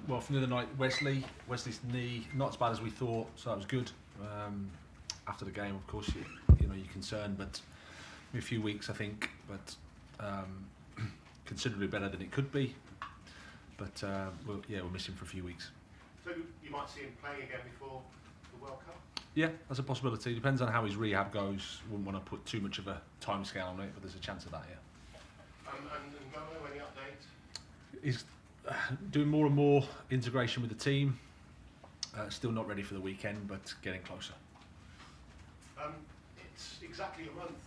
Well, from the other night, Wesley's knee, not as bad as we thought, so that was good. After the game, of course, you know, you're concerned, but a few weeks, I think, but considerably better than it could be. But we'll miss him for a few weeks. So you might see him playing again before the World Cup? Yeah, that's a possibility. Depends on how his rehab goes. Wouldn't want to put too much of a time scale on it, but there's a chance of that, yeah. And Ngomo, any update? He's doing more and more integration with the team. Still not ready for the weekend, but getting closer. It's exactly a month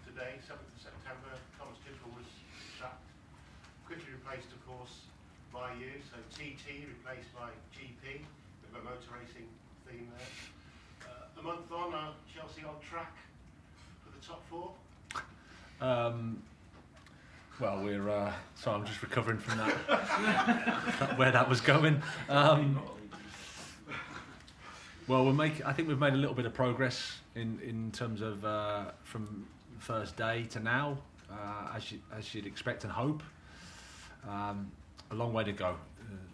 today, 7th of September. Thomas Tuchel was sacked. Quickly replaced, of course, by you. So TT replaced by GP. Bit of a motor racing theme there. A month on, are Chelsea on track for the top four? Well, we're so I'm just recovering from that, where that was going. Well, I think we've made a little bit of progress in terms of from the first day to now, as you'd expect and hope. A long way to go.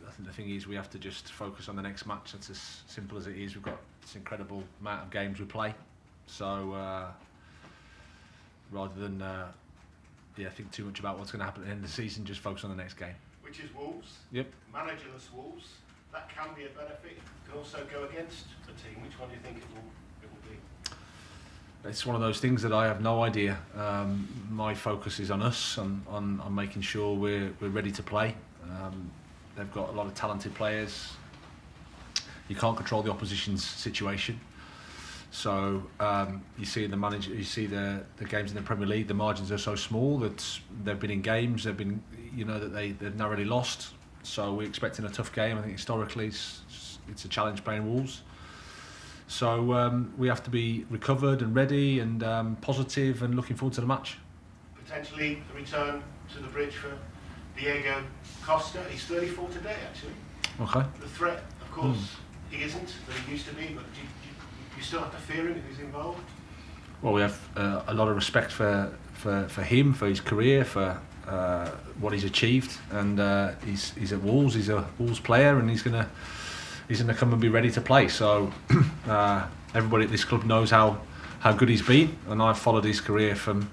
I think the thing is we have to just focus on the next match. That's as simple as it is. We've got this incredible amount of games we play, so rather than think too much about what's going to happen at the end of the season, just focus on the next game. Which is Wolves. Yep. Managerless Wolves. That can be a benefit. It can also go against a team. Which one do you think it will be? It's one of those things that I have no idea. My focus is on us, on making sure we're ready to play. They've got a lot of talented players. You can't control the opposition's situation. So you see the games in the Premier League. The margins are so small that they've been in games. They've been, that they've narrowly lost. So we're expecting a tough game. I think historically it's a challenge playing Wolves. So we have to be recovered and ready and positive and looking forward to the match. Potentially a return to the bridge for Diego Costa. He's 34 today, actually. Okay. The threat, of course, he isn't, but he used to be. But do you still have to fear him if he's involved? Well, we have a lot of respect for him, for his career, for what he's achieved, and he's at Wolves. He's a Wolves player, and he's gonna come and be ready to play. So everybody at this club knows how good he's been, and I've followed his career from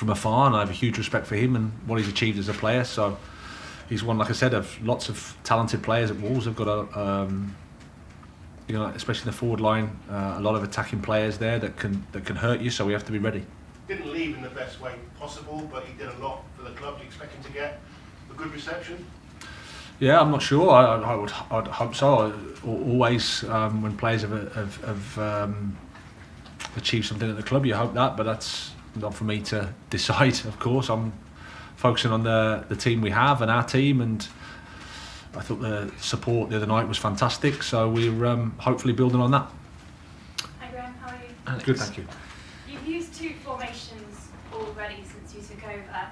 afar, and I have a huge respect for him and what he's achieved as a player. So he's one, like I said, of lots of talented players at Wolves. They've got especially in the forward line, a lot of attacking players there that can hurt you. So we have to be ready. Didn't leave in the best way possible, but he did a lot for the club. Do you expect him to get a good reception? Yeah, I'm not sure. I'd hope so. Always, when players have achieved something at the club, you hope that. But that's not for me to decide. Of course, I'm focusing on the team we have and our team, and I thought the support the other night was fantastic. So we're hopefully building on that. Hi Graham, how are you? Good, thank you. You've used two formations already since you took over.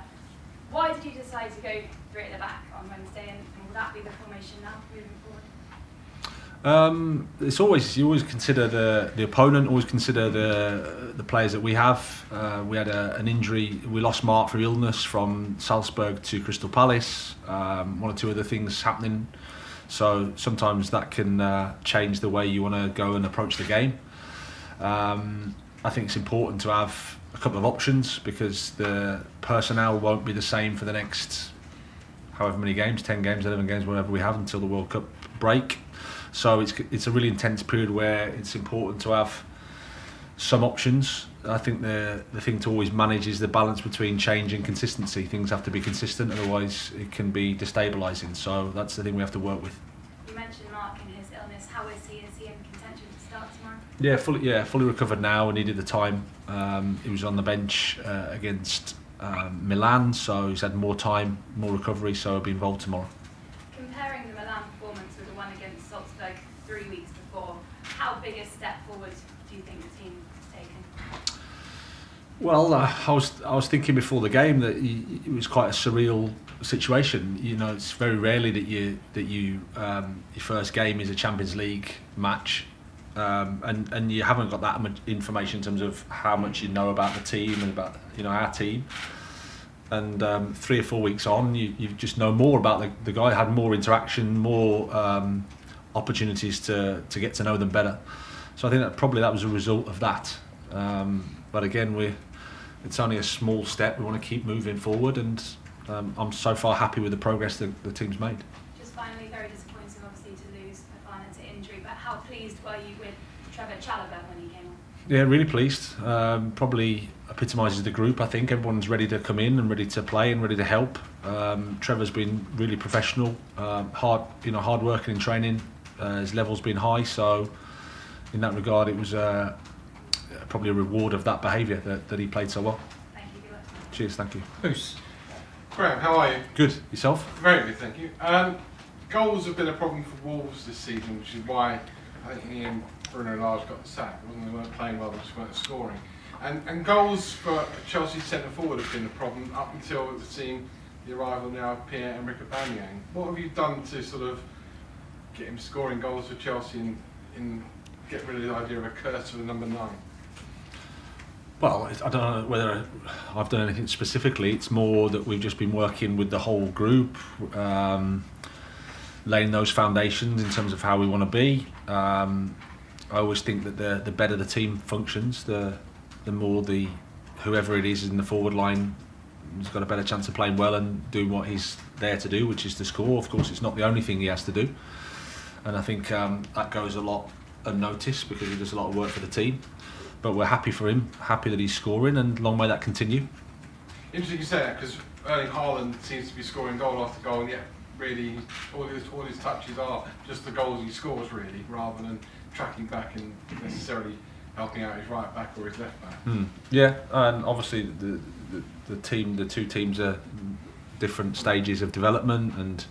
Why did you decide to go three at the back on Wednesday, and will that be the formation now moving forward? It's always, you always consider the opponent, always consider the players that we have. We had an injury. We lost Mark for illness from Salzburg to Crystal Palace. One or two other things happening, so sometimes that can change the way you want to go and approach the game. I think it's important to have a couple of options because the personnel won't be the same for the next however many games, 10 games, 11 games, whatever we have until the World Cup break. So it's a really intense period where it's important to have some options. I think the thing to always manage is the balance between change and consistency. Things have to be consistent, otherwise it can be destabilising. So that's the thing we have to work with. You mentioned Mark and his illness. How is he? Is he in contention to start tomorrow? Yeah, fully recovered now and needed the time. He was on the bench against Milan, so he's had more time, more recovery, so he'll be involved tomorrow. Comparing the Milan performance with the one against Salzburg 3 weeks before, how big a step forward do you think the team has taken? Well, I was thinking before the game that it was quite a surreal situation. It's very rarely that your first game is a Champions League match, and you haven't got that much information in terms of how much you know about the team and about our team. And 3 or 4 weeks on, you just know more about the guy, had more interaction, more opportunities to get to know them better. So I think that was a result of that. But again, it's only a small step. We want to keep moving forward, and I'm so far happy with the progress that the team's made. Just finally, very disappointing obviously to lose Fofana to injury, but how pleased were you with Trevor Chalobah when he came on? Yeah, really pleased. Probably epitomises the group. I think everyone's ready to come in and ready to play and ready to help. Trevor's been really professional, hard working in training. His level's been high, so in that regard, it was probably a reward of that behaviour that he played so well. Thank you. Cheers, thank you. Who's? Graham, how are you? Good. Yourself? Very good, thank you. Goals have been a problem for Wolves this season, which is why I think Ian Bruno Lage got the sack. They weren't playing well, they just weren't scoring. And goals for Chelsea centre forward have been a problem up until it seemed the arrival now of Pierre-Emerick Aubameyang. What have you done to sort of get him scoring goals for Chelsea and get rid of the idea of a curse for the number 9? Well, I don't know whether I've done anything specifically. It's more that we've just been working with the whole group, laying those foundations in terms of how we want to be. I always think that the better the team functions, the more whoever it is in the forward line has got a better chance of playing well and doing what he's there to do, which is to score. Of course, it's not the only thing he has to do, and I think that goes a lot unnoticed because he does a lot of work for the team. But we're happy for him, happy that he's scoring, and long may that continue. Interesting you say that, because Erling Haaland seems to be scoring goal after goal, and yet really all his touches are just the goals he scores, really, rather than tracking back and necessarily helping out his right back or his left back. Yeah, and obviously the two teams are different stages of development, and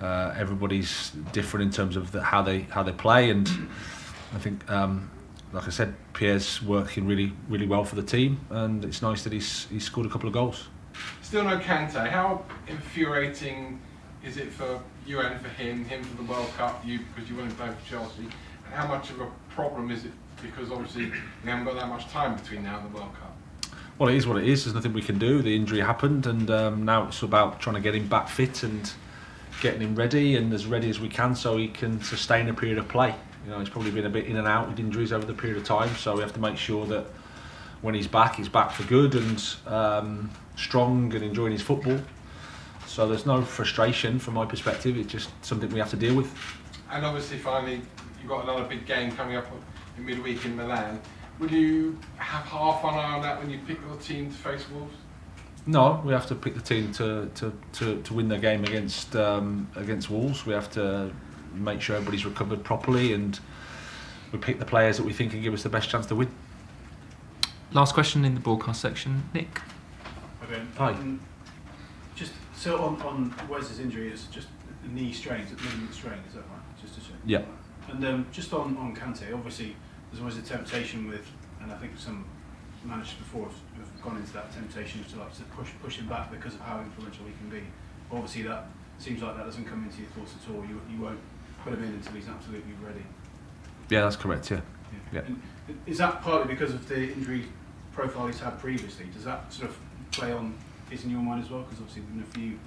everybody's different in terms of how they play, and I think. Like I said, Pierre's working really, really well for the team, and it's nice that he's scored a couple of goals. Still no Kante. How infuriating is it for you and for him for the World Cup, because you want to play for Chelsea, and how much of a problem is it because obviously we haven't got that much time between now and the World Cup? Well, it is what it is. There's nothing we can do. The injury happened, and now it's about trying to get him back fit and getting him ready and as ready as we can so he can sustain a period of play. You know, he's probably been a bit in and out with injuries over the period of time, so we have to make sure that when he's back for good and strong and enjoying his football. So there's no frustration from my perspective, it's just something we have to deal with. And obviously finally, you've got another big game coming up in midweek in Milan. Will you have half an eye on that when you pick your team to face Wolves? No, we have to pick the team to win the game against Wolves. We have to make sure everybody's recovered properly, and we pick the players that we think can give us the best chance to win. Last question in the broadcast section, Nick. Hi. Just so on Wes's injury, it's just a knee strain, it's a ligament strain, is that right? Just to check. Yeah. And just on Kante, obviously there's always a temptation with, and I think some managers before have gone into that temptation to push him back because of how influential he can be. Obviously that seems like that doesn't come into your thoughts at all. You won't put him in until he's absolutely ready. Yeah, that's correct. Yeah. And is that partly because of the injury profile he's had previously? Does that sort of play on his in your mind as well? Because obviously there's been a few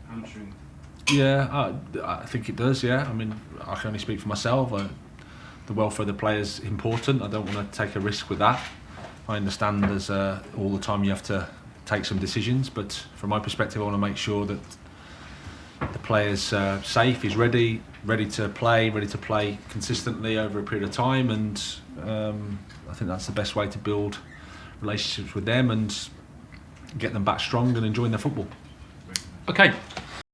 hamstring. Yeah, I think it does. Yeah, I mean, I can only speak for myself. The welfare of the players is important. I don't want to take a risk with that. I understand there's all the time you have to take some decisions, but from my perspective, I want to make sure that the player's safe, he's ready to play consistently over a period of time, and I think that's the best way to build relationships with them and get them back strong and enjoying their football. Okay.